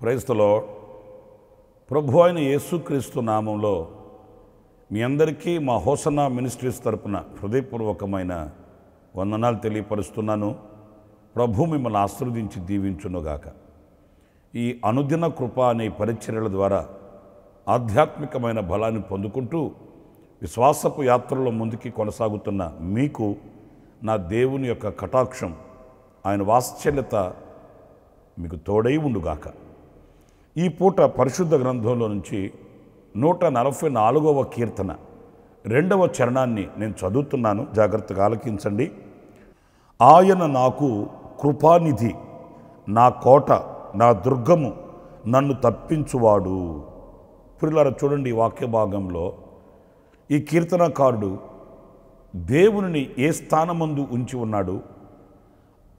Praise the lord. ప్రభు అయిన యేసుక్రీస్తు నామంలో మీ అందరికీ మా హోసన్నా మినిస్ట్రీస్ తరపున హృదయపూర్వకమైన వందనాలు తెలియపరుస్తున్నాను. ప్రభు మిమ్మల్ని ఆశీర్వదించి దీవించునుగాక. ఈ అనుదిన కృప అనే పరిచర్యల ద్వారా ఆధ్యాత్మికమైన బలాన్ని పొందుకుంటూ విశ్వాసపు యాత్రలో ముందుకి కొనసాగుతున్న మీకు నా దేవుని యొక్క కటాక్షం, ఆయన వాత్సల్యత మీకు తోడై ఉండుగాక. ఈ పూట పరిశుద్ధ గ్రంథంలో నుంచి 144వ కీర్తన 2వ చరణాన్ని నేను చదువుతున్నాను, జాగ్రత్తగా ఆలకించండి. ఆయన నాకు కృపానిధి, నా కోట, నా దుర్గము, నన్ను తప్పించువాడు. ప్రియులారా, చూడండి, ఈ వాక్య భాగంలో ఈ కీర్తనకారుడు దేవునిని ఏ స్థానమందు ఉంచి ఉన్నాడు,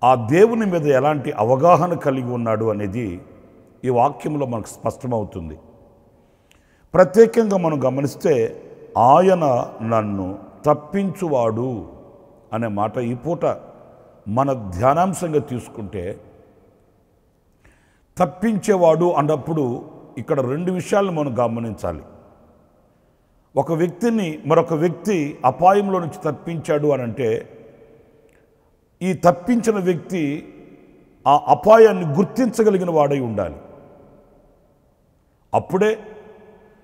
ఆ దేవుని మీద ఎలాంటి అవగాహన కలిగి ఉన్నాడు అనేది ఈ వాక్యంలో మనకు స్పష్టమవుతుంది. ప్రత్యేకంగా మనం గమనిస్తే ఆయన నన్ను తప్పించువాడు అనే మాట ఈ పూట మన ధ్యానాంశంగా తీసుకుంటే, తప్పించేవాడు అన్నప్పుడు ఇక్కడ 2 విషయాలను మనం గమనించాలి. ఒక వ్యక్తిని మరొక వ్యక్తి అపాయంలో నుంచి తప్పించాడు అని అంటే, ఈ తప్పించిన వ్యక్తి ఆ అపాయాన్ని గుర్తించగలిగిన వాడై ఉండాలి. అప్పుడే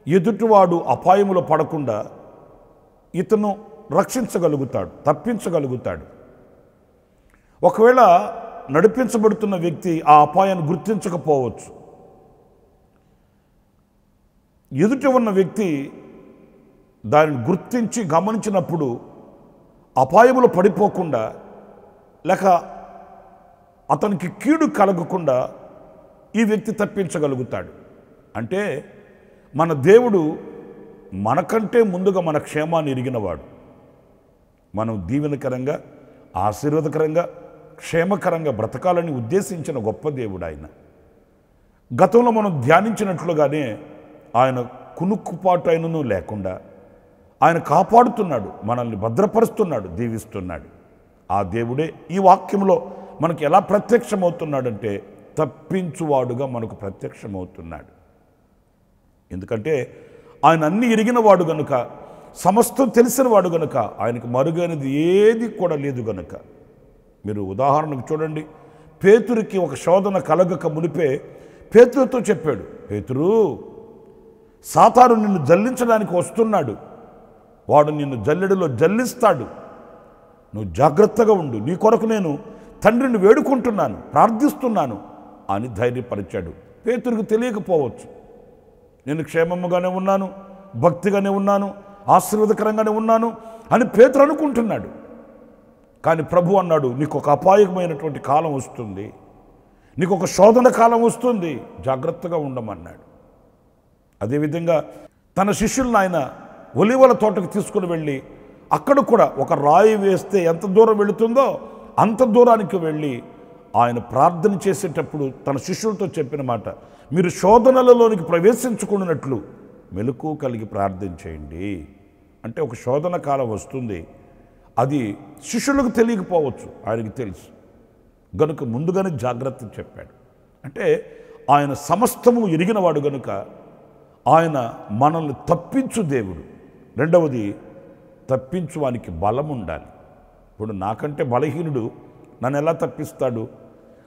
ఎదుటివాడు అపాయములో పడకుండా ఇతను రక్షించగలుగుతాడు, తప్పించగలుగుతాడు. ఒకవేళ నడిపించబడుతున్న వ్యక్తి ఆ అపాయాన్ని గుర్తించకపోవచ్చు. ఎదుట ఉన్న వ్యక్తి దానిని గుర్తించి గమనించినప్పుడు అపాయములో పడిపోకుండా, లేక అతనికి కీడు కలగకుండా ఈ వ్యక్తి తప్పించగలుగుతాడు. అంటే మన దేవుడు మనకంటే ముందుగా మన క్షేమాన్ని ఎరిగినవాడు. మనం దీవెనకరంగా, ఆశీర్వాదకరంగా, క్షేమకరంగా బ్రతకాలని ఉద్దేశించిన గొప్ప దేవుడు ఆయన. గతంలో మనం ధ్యానించినట్లుగానే ఆయన కునుక్కుపాటు అయినను లేకుండా ఆయన కాపాడుతున్నాడు, మనల్ని భద్రపరుస్తున్నాడు, దీవిస్తున్నాడు. ఆ దేవుడే ఈ వాక్యంలో మనకు ఎలా ప్రత్యక్షమవుతున్నాడంటే, తప్పించువాడుగా మనకు ప్రత్యక్షమవుతున్నాడు. ఎందుకంటే ఆయన అన్ని ఎరిగినవాడు గనుక, సమస్తం తెలిసినవాడు గనుక, ఆయనకు మరుగైనది ఏది కూడా లేదు గనుక. మీరు ఉదాహరణకు చూడండి, పేతురుకి ఒక శోధన కలగక మునిపే పేతురుతో చెప్పాడు, పేతురు, సాతాను నిన్ను జల్లించడానికి వస్తున్నాడు, వాడు నిన్ను జల్లెడలో జల్లిస్తాడు, నువ్వు జాగ్రత్తగా ఉండు, నీ కొరకు నేను తండ్రిని వేడుకుంటున్నాను, ప్రార్థిస్తున్నాను అని ధైర్యపరిచాడు. పేతురుకు తెలియకపోవచ్చు, నేను క్షేమముగానే ఉన్నాను, భక్తిగానే ఉన్నాను, ఆశీర్వాదకరంగానే ఉన్నాను అని పేతురు అనుకుంటున్నాడు. కానీ ప్రభు అన్నాడు, నీకు ఒక అపాయకమైనటువంటి కాలం వస్తుంది, నీకు ఒక శోధన కాలం వస్తుంది, జాగ్రత్తగా ఉండమన్నాడు. అదేవిధంగా తన శిష్యులను ఆయన ఒలీవల తోటకు తీసుకుని వెళ్ళి, అక్కడ కూడా ఒక రాయి వేస్తే ఎంత దూరం వెళుతుందో అంత దూరానికి వెళ్ళి ఆయన ప్రార్థన చేసేటప్పుడు తన శిష్యులతో చెప్పిన మాట, మీరు శోధనలలోనికి ప్రవేశించుకున్నట్లు మెలకువ కలిగి ప్రార్థన చేయండి. అంటే ఒక శోధన కాలం వస్తుంది, అది శిష్యులకు తెలియకపోవచ్చు, ఆయనకి తెలుసు గనుక ముందుగానే జాగ్రత్త చెప్పాడు. అంటే ఆయన సమస్తము ఎరిగినవాడు గనుక ఆయన మనల్ని తప్పించు దేవుడు. రెండవది, తప్పించువానికి బలం ఉండాలి. ఇప్పుడు నాకంటే బలహీనుడు నన్ను ఎలా తప్పిస్తాడు,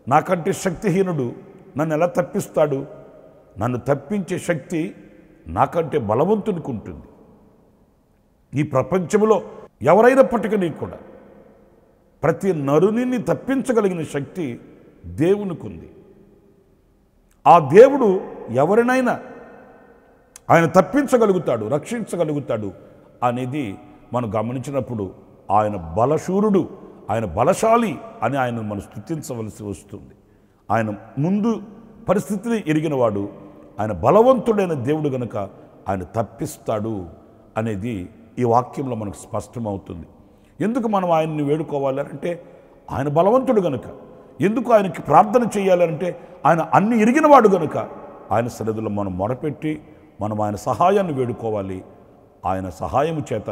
నాకంటే శక్తిహీనుడు నన్ను ఎలా తప్పిస్తాడు? నన్ను తప్పించే శక్తి నాకంటే బలవంతునికి ఉంటుంది. ఈ ప్రపంచంలో ఎవరైనప్పటికీ కూడా ప్రతి నరుని తప్పించగలిగిన శక్తి దేవునికి ఉంది. ఆ దేవుడు ఎవరినైనా ఆయన తప్పించగలుగుతాడు, రక్షించగలుగుతాడు అనేది మనం గమనించినప్పుడు ఆయన బలశూరుడు, ఆయన బలశాలి అని ఆయన మనం స్తుతించవలసి వస్తుంది. ఆయన ముందు పరిస్థితిని ఎరిగినవాడు, ఆయన బలవంతుడైన దేవుడు గనుక ఆయన తప్పిస్తాడు అనేది ఈ వాక్యంలో మనకు స్పష్టమవుతుంది. ఎందుకు మనం ఆయన్ని వేడుకోవాలంటే ఆయన బలవంతుడు గనుక. ఎందుకు ఆయనకి ప్రార్థన చేయాలంటే ఆయన అన్ని ఎరిగినవాడు గనుక. ఆయన సన్నిధిలో మనం మొరపెట్టి మనం ఆయన సహాయాన్ని వేడుకోవాలి. ఆయన సహాయము చేత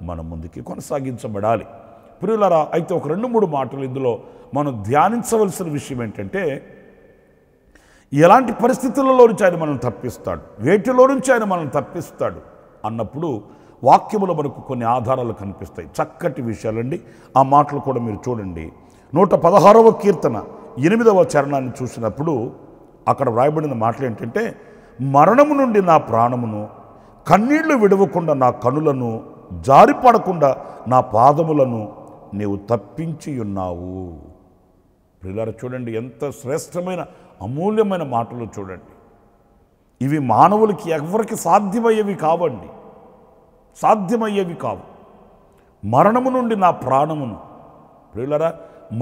మనం ముందుకి కొనసాగించబడాలి. ప్రియులారా, అయితే ఒక 2-3 మాటలు ఇందులో మనం ధ్యానించవలసిన విషయం ఏంటంటే, ఎలాంటి పరిస్థితులలో నుంచి ఆయన మనల్ని తప్పిస్తాడు, వేటిలో నుంచి ఆయన మనల్ని తప్పిస్తాడు అన్నప్పుడు వాక్యములో మనకు కొన్ని ఆధారాలు కనిపిస్తాయి. చక్కటి విషయాలండి. ఆ మాటలు కూడా మీరు చూడండి. 116వ కీర్తన 8వ చరణాన్ని చూసినప్పుడు అక్కడ వ్రాయబడిన మాటలు ఏంటంటే, మరణము నుండి నా ప్రాణమును, కన్నీళ్లు విడవకుండా నా కనులను, జారిపడకుండా నా పాదములను నీవు తప్పించి ఉన్నావు. ప్రియులారా, చూడండి ఎంత శ్రేష్టమైన అమూల్యమైన మాటలు చూడండి. ఇవి మానవులకి ఎవరికి సాధ్యమయ్యేవి కావండి, సాధ్యమయ్యేవి కావు. మరణము నుండి నా ప్రాణమును. ప్రియులారా,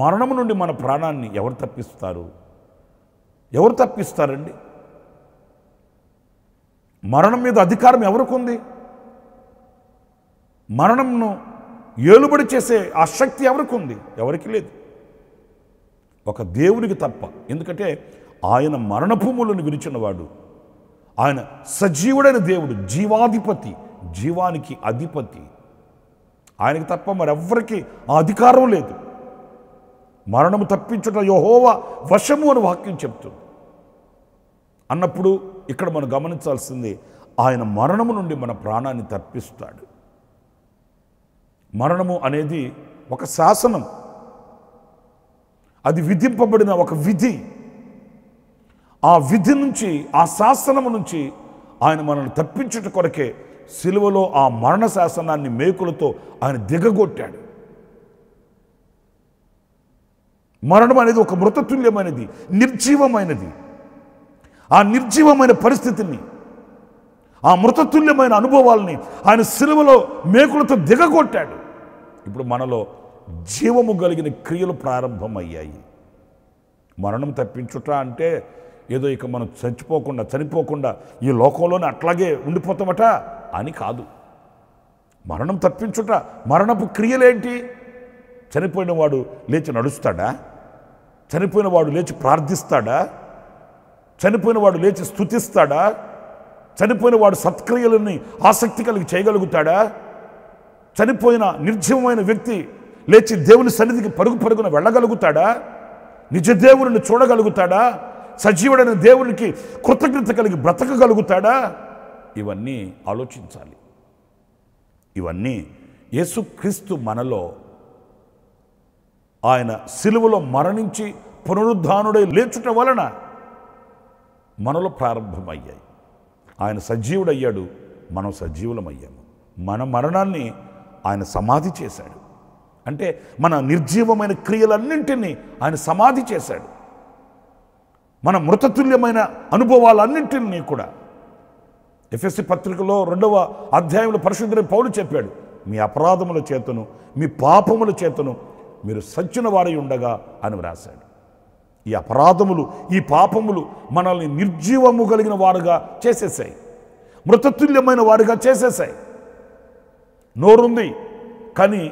మరణము నుండి మన ప్రాణాన్ని ఎవరు తప్పిస్తారు? ఎవరు తప్పిస్తారండి? మరణం మీద అధికారం ఎవరికి ఉంది? మరణంను ఏలుబడి చేసే ఆ శక్తి ఎవరికి ఉంది? ఎవరికి లేదు, ఒక దేవునికి తప్ప. ఎందుకంటే ఆయన మరణభూములను విరిచినవాడు, ఆయన సజీవుడైన దేవుడు, జీవాధిపతి, జీవానికి అధిపతి. ఆయనకి తప్ప మరెవ్వరికి ఆ అధికారం లేదు. మరణము తప్పించుట యెహోవా వశము అని వాక్యం చెప్తుంది. అన్నప్పుడు ఇక్కడ మనం గమనించాల్సింది, ఆయన మరణము నుండి మన ప్రాణాన్ని తప్పిస్తాడు. మరణము అనేది ఒక శాసనం, అది విధింపబడిన ఒక విధి. ఆ విధి నుంచి, ఆ శాసనము నుంచి ఆయన మనల్ని తప్పించుట కొరకే సిలువలో ఆ మరణ శాసనాన్ని మేకులతో ఆయన దిగగొట్టాడు. మరణం అనేది ఒక మృతతుల్యమైనది, నిర్జీవమైనది. ఆ నిర్జీవమైన పరిస్థితిని, ఆ మృతతుల్యమైన అనుభవాల్ని ఆయన సిలువలో మేకులతో దిగగొట్టాడు. ఇప్పుడు మనలో జీవము కలిగిన క్రియలు ప్రారంభమయ్యాయి. మరణం తప్పించుట అంటే ఏదో ఇక మనం చనిపోకుండా ఈ లోకంలోనే అట్లాగే ఉండిపోతామట అని కాదు. మరణం తప్పించుట, మరణపు క్రియలేంటి? చనిపోయిన వాడు లేచి నడుస్తాడా? చనిపోయిన వాడు లేచి ప్రార్థిస్తాడా? చనిపోయిన వాడు లేచి స్తుతిస్తాడా? చనిపోయిన వాడు సత్క్రియలని ఆసక్తి కలిగి చేయగలుగుతాడా? చనిపోయిన నిర్జీవమైన వ్యక్తి లేచి దేవుని సన్నిధికి పరుగున వెళ్ళగలుగుతాడా? నిజ దేవుని చూడగలుగుతాడా? సజీవుడైన దేవునికి కృతజ్ఞత కలిగి బ్రతకగలుగుతాడా? ఇవన్నీ ఆలోచించాలి. ఇవన్నీ యేసుక్రీస్తు మనలో ఆయన సిలువలో మరణించి పునరుద్ధానుడై లేచుట వలన మనలో ప్రారంభమయ్యాయి. ఆయన సజీవుడయ్యాడు, మనం సజీవులమయ్యాము. మన మరణాన్ని ఆయన సమాధి చేశాడు. అంటే మన నిర్జీవమైన క్రియలన్నింటినీ ఆయన సమాధి చేశాడు. మన మృతతుల్యమైన అనుభవాలన్నింటినీ కూడా ఎఫెసీ పత్రికలో 2వ అధ్యాయంలో పరిశుద్ధుడైన పౌలు చెప్పాడు, మీ అపరాధముల చేతను మీ పాపముల చేతను మీరు సచ్చిన వారై ఉండగా అని వ్రాశాడు. ఈ అపరాధములు, ఈ పాపములు మనల్ని నిర్జీవము కలిగిన వారుగా చేసేసాయి, మృతతుల్యమైన వారుగా చేసేసాయి. నోరుంది కానీ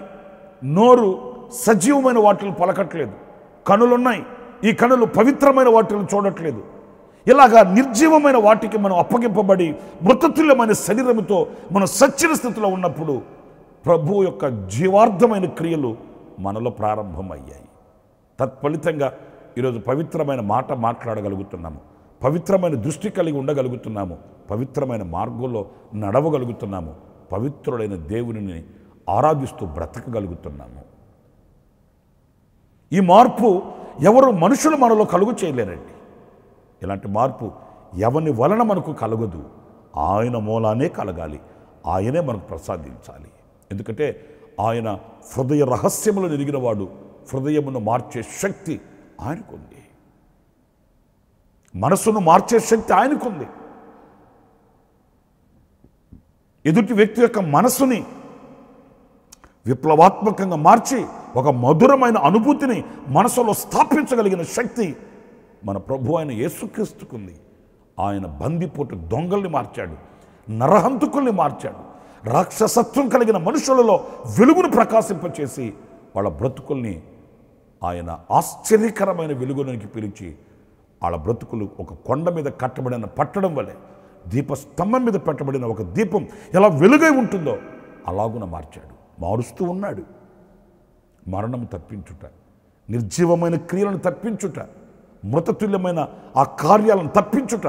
నోరు సజీవమైన వాటిని పలకట్లేదు. కనులున్నాయి, ఈ కనులు పవిత్రమైన వాటిని చూడట్లేదు. ఇలాగా నిర్జీవమైన వాటికి మనం అప్పగింపబడి మృతతుల్యమైన శరీరముతో మనం సచ్చిన స్థితిలో ఉన్నప్పుడు ప్రభువు యొక్క జీవార్థమైన క్రియలు మనలో ప్రారంభమయ్యాయి. తత్ఫలితంగా ఈరోజు పవిత్రమైన మాట మాట్లాడగలుగుతున్నాము, పవిత్రమైన దృష్టి కలిగి ఉండగలుగుతున్నాము, పవిత్రమైన మార్గంలో నడవగలుగుతున్నాము, పవిత్రుడైన దేవునిని ఆరాధిస్తూ బ్రతకగలుగుతున్నాము. ఈ మార్పు ఎవరు మనుషులు మనలో కలుగు చేయలేరండి. ఇలాంటి మార్పు ఎవని వలన మనకు కలగదు, ఆయన మూలానే కలగాలి, ఆయనే మనకు ప్రసాదించాలి. ఎందుకంటే ఆయన హృదయ రహస్యములను ఎరిగినవాడు, హృదయమును మార్చే శక్తి ఆయనకుంది, మనసును మార్చే శక్తి ఆయనకుంది. ఎదుటి వ్యక్తి యొక్క మనసుని విప్లవాత్మకంగా మార్చి ఒక మధురమైన అనుభూతిని మనసులో స్థాపించగలిగిన శక్తి మన ప్రభు అయిన యేసుక్రీస్తుకుంది. ఆయన బందిపోటు దొంగల్ని మార్చాడు, నరహంతకుల్ని మార్చాడు, రాక్షసత్వం కలిగిన మనుషులలో వెలుగును ప్రకాశింపచేసి వాళ్ళ బ్రతుకుల్ని ఆయన ఆశ్చర్యకరమైన వెలుగులోనికి పిలిచి వాళ్ళ బ్రతుకులు ఒక కొండ మీద కట్టబడిన పట్టడం వలె, దీపస్తంభం మీద పెట్టబడిన ఒక దీపం ఎలా వెలుగై ఉంటుందో అలాగున మార్చాడు, మారుస్తూ ఉన్నాడు. మరణం తప్పించుట, నిర్జీవమైన క్రియలను తప్పించుట, మృతతుల్యమైన ఆ కార్యాలను తప్పించుట,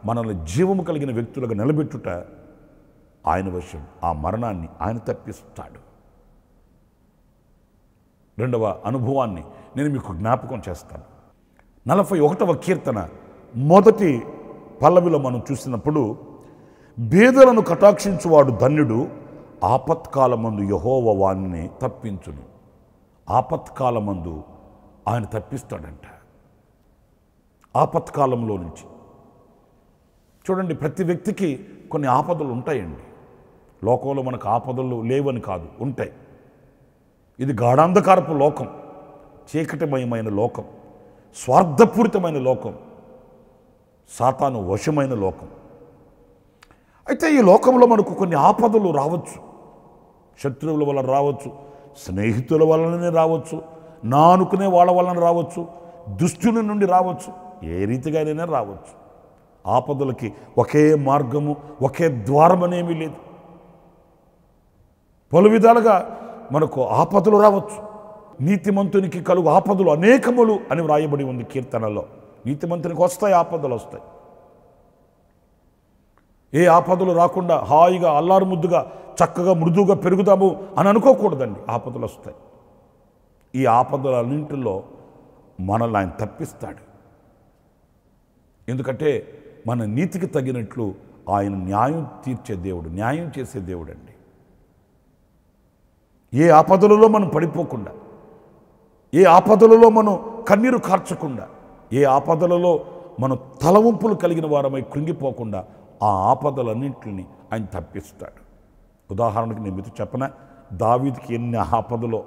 మనల్ని జీవము కలిగిన వ్యక్తులుగా నిలబెట్టుట ఆయన వశం. ఆ మరణాన్ని ఆయన తప్పిస్తాడు. రెండవ అనుభవాన్ని నేను మీకు జ్ఞాపకం చేస్తాను. 41వ కీర్తన మొదటి పల్లవిలో మనం చూసినప్పుడు, బేదలను కటాక్షించువాడు ధన్యుడు, ఆపత్కాలమందు యెహోవా వానిని తప్పించును. ఆపత్కాలమందు ఆయన తప్పిస్తాడంట. ఆపత్కాలంలో నుంచి చూడండి, ప్రతి వ్యక్తికి కొన్ని ఆపదలు ఉంటాయండి. లోకంలో మనకు ఆపదలు లేవని కాదు, ఉంటాయి. ఇది గాఢాంధకారపు లోకం, చీకటిమయమైన లోకం, స్వార్థపూరితమైన లోకం, సాతాను వశమైన లోకం. అయితే ఈ లోకంలో మనకు కొన్ని ఆపదలు రావచ్చు. శత్రువుల వల్ల రావచ్చు, స్నేహితుల వలననే రావచ్చు, నా అనుకునే వాళ్ళ వలన రావచ్చు, దుష్టుల నుండి రావచ్చు, ఏ రీతిగానైనా రావచ్చు. ఆపదలకి ఒకే మార్గము, ఒకే ద్వారం అనేమీ లేదు. పలు విధాలుగా మనకు ఆపదలు రావచ్చు. నీతిమంతునికి కలుగు ఆపదలు అనేకములు అని వ్రాయబడి ఉంది కీర్తనలో. నీతిమంతునికి వస్తాయి, ఆపదలు వస్తాయి. ఏ ఆపదలు రాకుండా హాయిగా అల్లారు ముద్దుగా చక్కగా మృదువుగా పెరుగుదాము అని అనుకోకూడదండి. ఆపదలు వస్తాయి. ఈ ఆపదలన్నింటిలో మనల్ని ఆయన తప్పిస్తాడు. ఎందుకంటే మన నీతికి తగినట్లు ఆయన న్యాయం తీర్చే దేవుడు, న్యాయం చేసే దేవుడు అండి. ఏ ఆపదలలో మనం పడిపోకుండా, ఏ ఆపదలలో మనం కన్నీరు కార్చకుండా, ఏ ఆపదలలో మనం తలవంపులు కలిగిన వారమై కృంగిపోకుండా ఆ ఆపదలన్నింటిని ఆయన తప్పిస్తాడు. ఉదాహరణకు నేను మీతో చెప్పన, దావీదుకి ఎన్ని ఆపదలో,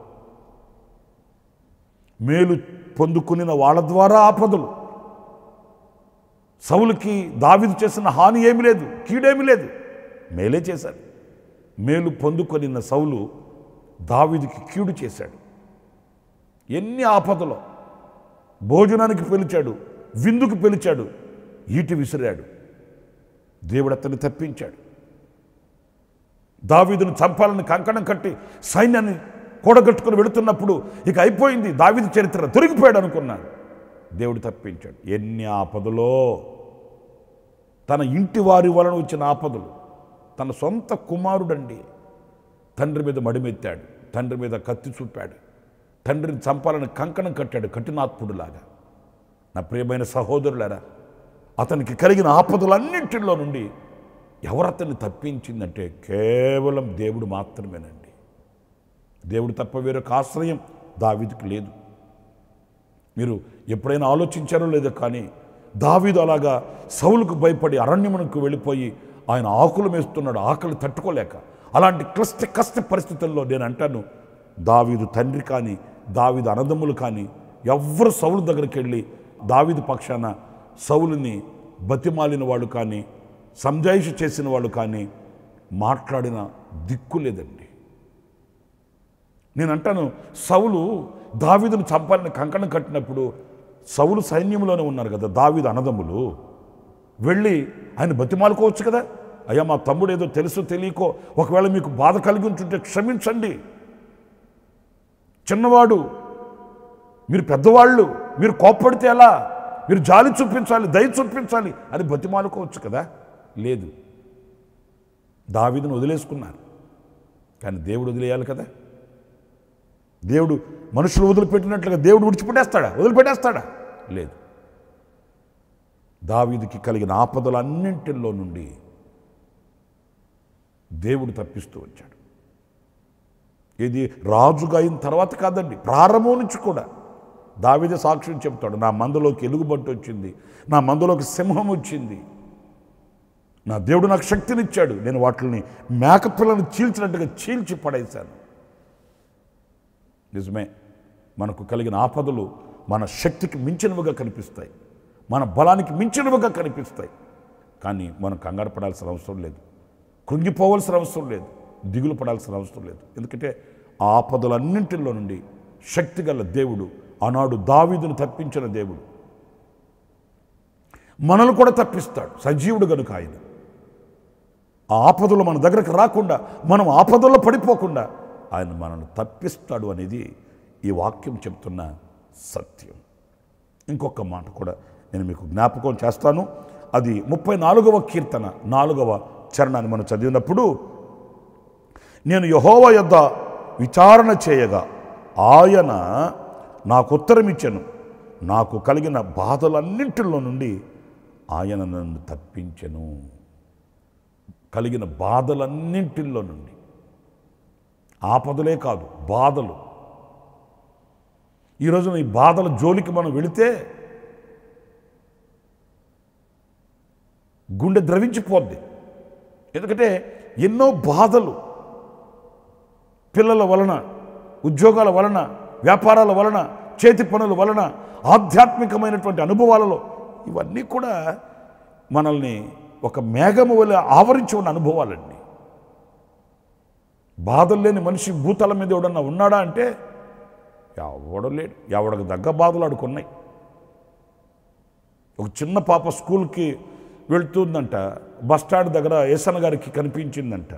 మేలు పొందుకునిన వాళ్ళ ద్వారా ఆపదలు. సౌలుకి దావీదు చేసిన హాని ఏమీ లేదు, కీడేమీ లేదు, మేలే చేశాడు. మేలు పొందుకొనిన సౌలు దావీదుకి కీడు చేశాడు. ఎన్ని ఆపదలో, భోజనానికి పిలిచాడు, విందుకు పిలిచాడు, ఈటి విసిరాడు. దేవుడు అతన్ని తప్పించాడు. దావీదును చంపాలని కంకణం కట్టి సైన్యాన్ని కూడగట్టుకుని వెళుతున్నప్పుడు ఇక అయిపోయింది, దావీదు చరిత్ర దొరికిపోయాడు అనుకున్నాడు. దేవుడు తప్పించాడు. ఎన్ని ఆపదలో, తన ఇంటి వారి వలన వచ్చిన ఆపదలు. తన సొంత కుమారుడండి, తండ్రి మీద మడిమెత్తాడు, తండ్రి మీద కత్తి చూపాడు, తండ్రిని చంపాలని కంకణం కట్టాడు కఠినాత్ముడులాగా. నా ప్రియమైన సహోదరులారా, అతనికి కలిగిన ఆపదలన్నింటిలో నుండి ఎవరు అతన్ని తప్పించిందంటే కేవలం దేవుడు మాత్రమేనండి. దేవుడు తప్ప వేరొక ఆశ్రయం దావీదుకు లేదు. మీరు ఎప్పుడైనా ఆలోచించారో లేదో కానీ దావీదు అలాగా సౌలుకు భయపడి అరణ్యమునకు వెళ్ళిపోయి ఆయన ఆకులు మేస్తున్నాడు, ఆకలి తట్టుకోలేక. అలాంటి కష్ట పరిస్థితుల్లో నేను అంటాను, దావీదు తండ్రి కానీ దావీదు అన్నదమ్ములు కానీ ఎవ్వరు సౌలు దగ్గరికి వెళ్ళి దావీదు పక్షాన సౌలుని బతిమాలిన వాళ్ళు కానీ సంజాయిషి చేసిన వాళ్ళు కానీ మాట్లాడిన దిక్కు లేదండి. నేను అంటాను, సౌలు దావీదును చంపాలని కంకణం కట్టినప్పుడు సౌలు సైన్యంలోనే ఉన్నారు కదా దావీదు అన్నదమ్ములు, వెళ్ళి ఆయన బతిమాలుకోవచ్చు కదా. అయ్యా మా తమ్ముడు ఏదో తెలుసో తెలియకో ఒకవేళ మీకు బాధ కలిగి ఉంటుంటే క్షమించండి, చిన్నవాడు, మీరు పెద్దవాళ్ళు, మీరు కోప్పడితే ఎలా, మీరు జాలి చూపించాలి, దయ చూపించాలి అని బతిమాలుకోవచ్చు కదా. లేదు, దావీదును వదిలేసుకున్నారు. కానీ దేవుడు వదిలేయాలి కదా. దేవుడు మనుషులు వదిలిపెట్టినట్లుగా దేవుడు వదిలిపెట్టేస్తాడా? లేదు. దావీదుకి కలిగిన ఆపదలన్నింటిలో నుండి దేవుడు తప్పిస్తూ వచ్చాడు. ఇది రాజుగా అయిన తర్వాత కాదండి, ప్రారంభం నుంచి కూడా దావీదు సాక్ష్యం చెప్తాడు. నా మందలోకి ఎలుగుబంటి వచ్చింది, నా మందలోకి సింహం వచ్చింది, నా దేవుడు నాకు శక్తినిచ్చాడు, నేను వాటిని మేకపిల్లను చీల్చినట్టుగా చీల్చి పడేశాను. నిజమే, మనకు కలిగిన ఆపదలు మన శక్తికి మించినవిగా కనిపిస్తాయి, మన బలానికి మించినవిగా కనిపిస్తాయి. కానీ మనం కంగారు పడాల్సిన అవసరం లేదు, కృంగిపోవాల్సిన అవసరం లేదు, దిగులు పడాల్సిన అవసరం లేదు. ఎందుకంటే ఆ ఆపదలన్నింటిలో నుండి శక్తిగల దేవుడు, ఆనాడు దావీదును తప్పించిన దేవుడు, మనల్ని కూడా తప్పిస్తాడు. సజీవుడు గనుక ఆయన ఆ ఆపదలు మన దగ్గరకు రాకుండా, మనం ఆపదల్లో పడిపోకుండా ఆయన మనల్ని తప్పిస్తాడు అనేది ఈ వాక్యం చెప్తున్న సత్యం. ఇంకొక మాట కూడా నేను మీకు జ్ఞాపకం చేస్తాను. అది 34వ కీర్తన 4వ చరణాన్ని మనం చదివినప్పుడు, నేను యెహోవా యొద్ద విచారణ చేయగా ఆయన నాకు ఉత్తరమిచ్చెను, నాకు కలిగిన బాధలన్నింటిలో నుండి ఆయన నన్ను తప్పించెను. కలిగిన బాధలన్నింటిలో నుండి, ఆపదలే కాదు బాధలు. ఈరోజున ఈ బాధల జోలికి మనం వెళితే గుండె ద్రవించిపోద్ది. ఎందుకంటే ఎన్నో బాధలు, పిల్లల వలన, ఉద్యోగాల వలన, వ్యాపారాల వలన, చేతి పనుల వలన, ఆధ్యాత్మికమైనటువంటి అనుభవాలలో, ఇవన్నీ కూడా మనల్ని ఒక మేఘము వలె ఆవరించి ఉన్న అనుభవాలండి. బాధలు లేని మనిషి భూతల మీద ఎవడన్నా ఉన్నాడా అంటే ఎవడు లేడు. ఎవడికి దగ్గ బాధలు ఆడుకున్నాయి. ఒక చిన్న పాప స్కూల్కి వెళ్తుందంట, బస్టాండ్ దగ్గర ఏసన్న గారికి కనిపించిందంట.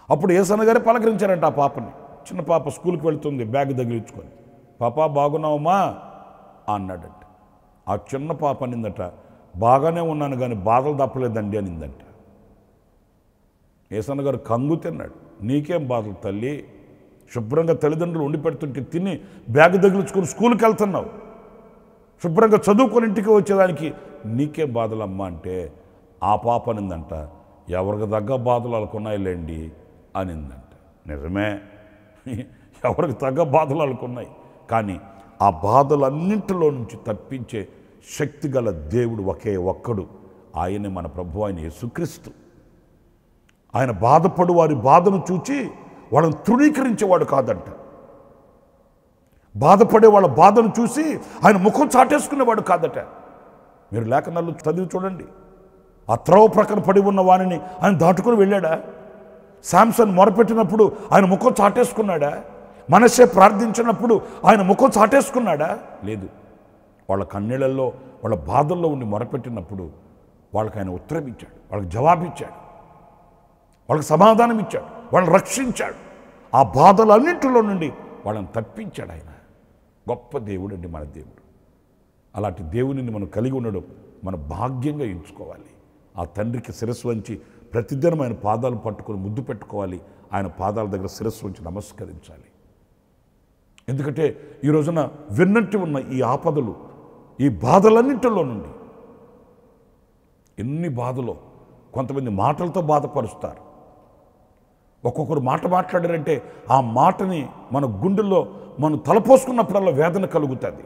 అప్పుడు ఏసన్న గారే పలకరించారంట ఆ పాపని. చిన్న పాప స్కూల్కి వెళ్తుంది, బ్యాగ్ తగిలించుకొని. పాప బాగున్నావమ్మా అన్నాడంట. ఆ చిన్న పాప అనిందట, బాగానే ఉన్నాను కానీ బాధలు తప్పలేదండి అనిందంట. ఏసన్న గారు కంగు తిన్నాడు. నీకేం బాధలు తల్లి, శుభ్రంగా తల్లిదండ్రులు ఉండి పెడుతుంటే తిని బ్యాగ్ తగిలించుకొని స్కూల్కి వెళ్తున్నావు, శుభ్రంగా చదువుకొని ఇంటికి వచ్చేదానికి నీకేం బాధలమ్మా అంటే ఆ పాప అనిందంట, ఎవరికి తగ్గ బాధలు వాళ్ళకున్నాయిలేండి అనిందంట. నిజమే, ఎవరికి తగ్గ బాధలు వాళ్ళకున్నాయి. కానీ ఆ బాధలన్నింటిలో నుంచి తప్పించే శక్తి గల దేవుడు ఒకే ఒక్కడు, ఆయనే మన ప్రభు అయిన యేసుక్రీస్తు. ఆయన బాధపడు వారి బాధను చూచి వాళ్ళని తృణీకరించేవాడు కాదంట. బాధపడే వాళ్ళ బాధను చూసి ఆయన ముఖం చాటేసుకునేవాడు కాదట. మీరు లేఖనాలు చదివి చూడండి. ఆ త్రవ ప్రక్కన పడి ఉన్న వారిని ఆయన దాటుకుని వెళ్ళాడా? శాంసన్ మొరపెట్టినప్పుడు ఆయన ముఖం చాటేసుకున్నాడా? మనసే ప్రార్థించినప్పుడు ఆయన ముఖం చాటేసుకున్నాడా? లేదు. వాళ్ళ కన్నీళ్ళల్లో, వాళ్ళ బాధల్లో ఉండి మొరపెట్టినప్పుడు వాళ్ళకి ఆయన ఉత్తరం ఇచ్చాడు, వాళ్ళకి జవాబిచ్చాడు, వాళ్ళకి సమాధానం ఇచ్చాడు, వాళ్ళని రక్షించాడు. ఆ బాధలన్నింటిలో నుండి వాళ్ళని తప్పించాడు. ఆయన గొప్ప దేవుడు అండి మన దేవుడు. అలాంటి దేవునిని మనం కలిగి ఉండడం మన భాగ్యంగా ఎంచుకోవాలి. ఆ తండ్రికి శిరస్సు వంచి ప్రతిదినం ఆయన పాదాలు పట్టుకొని ముద్దు పెట్టుకోవాలి. ఆయన పాదాల దగ్గర శిరస్సు వంచి నమస్కరించాలి. ఎందుకంటే ఈ రోజున విన్నట్టు ఉన్న ఈ ఆపదలు, ఈ బాధలన్నింటిలో నుండి, ఎన్ని బాధలో కొంతమంది మాటలతో బాధపరుస్తారు. ఒక్కొక్కరు మాట మాట్లాడారంటే ఆ మాటని మన గుండెల్లో మనం తలపోసుకున్నప్పుడల్లా వేదన కలుగుతుంది.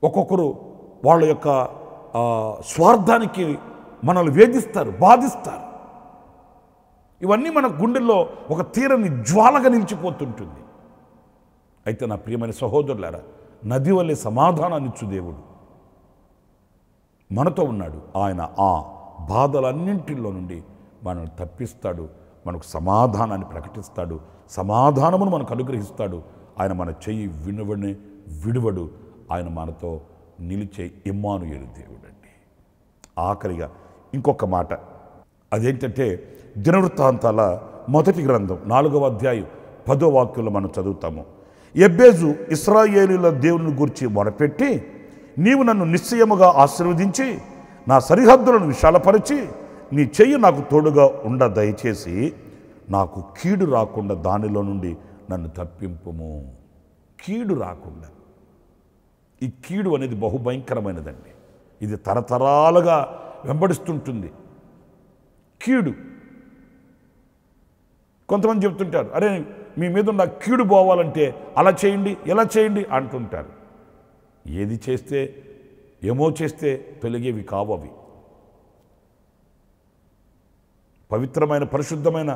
ఒక్కొక్కరు వాళ్ళ యొక్క స్వార్థానికి మనల్ని వేధిస్తారు, బాధిస్తారు. ఇవన్నీ మన గుండెల్లో ఒక తీరని జ్వాలగా నిలిచిపోతుంటుంది. అయితే నా ప్రియమైన సహోదరులారా, నది వల్లే సమాధానాన్ని ఇచ్చు దేవుడు మనతో ఉన్నాడు. ఆయన ఆ బాధలన్నింటిలో నుండి మనల్ని తప్పిస్తాడు, మనకు సమాధానాన్ని ప్రకటిస్తాడు, సమాధానమును మనకు అనుగ్రహిస్తాడు. ఆయన మన చెయ్యి విడువడు. ఆయన మనతో నిలిచే ఇమ్మానుయేలు దేవుడు అండి. ఆఖరిగా ఇంకొక మాట, అదేంటంటే దినవృత్తాంతాల మొదటి గ్రంథం 4వ అధ్యాయం 10వ వాక్యంలో మనం చదువుతాము. యెబెజు ఇశ్రాయేలీయుల దేవుని గురించి మొరపెట్టి, నీవు నన్ను నిశ్చయముగా ఆశీర్వదించి నా సరిహద్దులను విశాలపరిచి నీ చెయ్యి నాకు తోడుగా ఉండ దయచేసి నాకు కీడు రాకుండా దానిలో నుండి నన్ను తప్పింపుము. కీడు రాకుండా. ఈ కీడు అనేది బహుభయంకరమైనదండి. ఇది తరతరాలుగా వెంబడిస్తుంటుంది. కీడు. కొంతమంది చెప్తుంటారు, అరే మీ మీద ఉన్న కీడు పోవాలంటే అలా చేయండి, ఎలా చేయండి అంటుంటారు. ఏది చేస్తే, ఏమో చేస్తే తొలగేవి కావవి. పవిత్రమైన, పరిశుద్ధమైన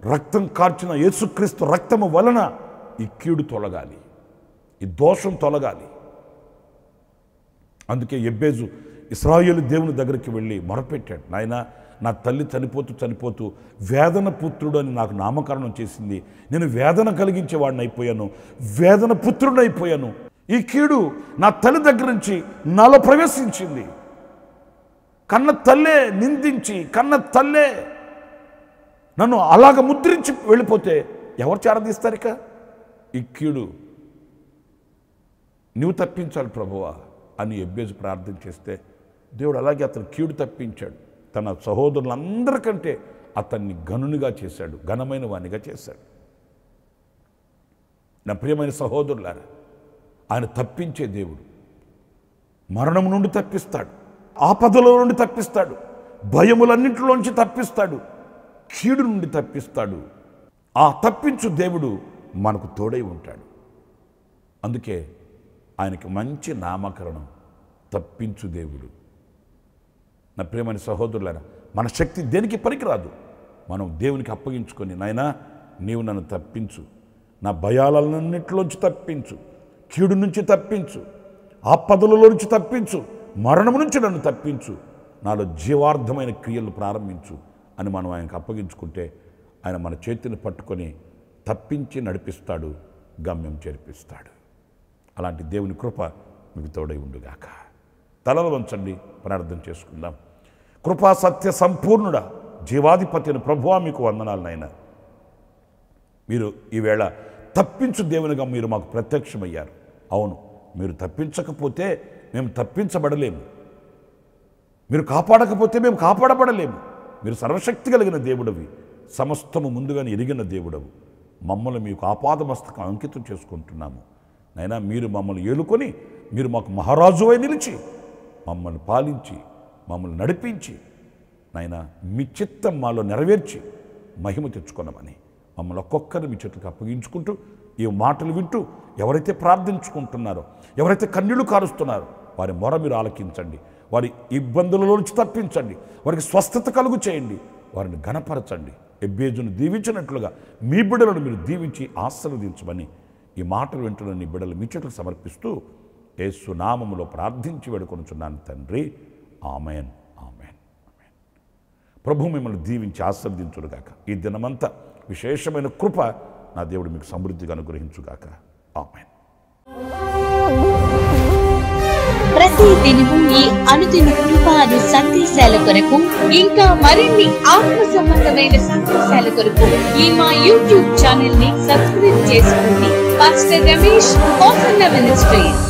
రక్తం కార్చిన యేసుక్రీస్తు రక్తము వలన ఈ కీడు తొలగాలి, ఈ దోషం తొలగాలి. అందుకే యెబ్బేజు ఇశ్రాయేలు దేవుని దగ్గరికి వెళ్ళి మొరపెట్టాడు, నాయన నా తల్లి చనిపోతూ వేదన పుత్రుడు అని నాకు నామకరణం చేసింది, నేను వేదన కలిగించేవాడిని అయిపోయాను, వేదన పుత్రుడు అయిపోయాను. ఈ కీడు నా తల్లి దగ్గర నుంచి నాలో ప్రవేశించింది. కన్న తల్లే నిందించి, కన్న తల్లే నన్ను అలాగ ముద్రించి వెళ్ళిపోతే ఎవరు చేరదీస్తారు? ఇక ఈ కీడు నువ్వు తప్పించాలి ప్రభువా అని యెబ్బేజు ప్రార్థన చేస్తే దేవుడు అలాగే అతను కీడు తప్పించాడు. తన సహోదరులందరికంటే అతన్ని ఘనునిగా చేశాడు, ఘనమైన వానిగా చేశాడు. నా ప్రియమైన సహోదరులారా, ఆయన తప్పించే దేవుడు. మరణం నుండి తప్పిస్తాడు, ఆపదల నుండి తప్పిస్తాడు, భయములన్నింటిలోంచి తప్పిస్తాడు, కీడు నుండి తప్పిస్తాడు. ఆ తప్పించు దేవుడు మనకు తోడై ఉంటాడు. అందుకే ఆయనకి మంచి నామకరణం తప్పించు దేవుడు. నా ప్రియమైన సహోదరులారా, మన శక్తి దేనికి పనికిరాదు. మనం దేవునికి అప్పగించుకొని, నాయనా నీవు నన్ను తప్పించు, నా భయాలన్నింటిలోంచి తప్పించు, కీడు నుంచి తప్పించు, ఆపదలలో నుంచి తప్పించు, మరణం నుంచి నన్ను తప్పించు, నాలో జీవార్థమైన క్రియలు ప్రారంభించు అని మనం ఆయనకు అప్పగించుకుంటే ఆయన మన చేతిని పట్టుకొని తప్పించి నడిపిస్తాడు, గమ్యం చేర్పిస్తాడు. అలాంటి దేవుని కృప మీకు తోడై ఉండుగాక. తలలు వంచండి, ప్రార్థన చేసుకుందాం. కృపా సత్య సంపూర్ణుడా, జీవాధిపతిని ప్రభువా మీకు వందనాలు నాయన. మీరు ఈవేళ తప్పించు దేవునిగా మీరు మాకు ప్రత్యక్షమయ్యారు. అవును, మీరు తప్పించకపోతే మేము తప్పించబడలేము, మీరు కాపాడకపోతే మేము కాపాడబడలేము. మీరు సర్వశక్తి కలిగిన దేవుడవి, సమస్తము ముందుగానే ఎరిగిన దేవుడవు. మమ్మల్ని మీకు ఆపాదమస్తకం అంకితం చేసుకుంటున్నాము నైనా. మీరు మమ్మల్ని ఏలుకొని, మీరు మాకు మహారాజువై నిలిచి, మమ్మల్ని పాలించి, మమ్మల్ని నడిపించి, నాయనా మీ చిత్తం మాలో నెరవేర్చి మహిమ తెచ్చుకున్నామని మమ్మల్ని ఒక్కొక్కరిని మీ చేతులకు అప్పగించుకుంటూ, ఈ మాటలు వింటూ ఎవరైతే ప్రార్థించుకుంటున్నారో, ఎవరైతే కన్నీళ్లు కారుస్తున్నారో వారి మొర మీరు ఆలకించండి, వారి ఇబ్బందులలో నుంచి తప్పించండి, వారికి స్వస్థత కలుగు చేయండి, వారిని ఘనపరచండి. యెబ్బేజును దీవించినట్లుగా మీ బిడ్డలను మీరు దీవించి ఆశీర్వదించమని ఈ మాటలు వింటున్న నీ బిడ్డలు మీ చేతులకు సమర్పిస్తూ యేసు నామములో ప్రార్థించి వేడుకొనుచున్నాను తండ్రి. Amen, amen, amen. ప్రభు మిమ్మల్ని దీవించి ఆశీర్వదించుగాక. ఈ దినమంతా విశేషమైన కృప నా దేవుడు మీకు సమృద్ధిగా అనుగ్రహించుగాక. ఆమెన్. ప్రతి దినము ఈ అనుదిన కృపాను సందేశాల కొరకు, ఇంకా మరిన్ని ఆత్మ సంబంధమైన సందేశాల కొరకు ఈ మా యూట్యూబ్ ఛానల్ ని సబ్స్క్రైబ్ చేసుకోండి. Pastor Ramesh, hosanna ministries.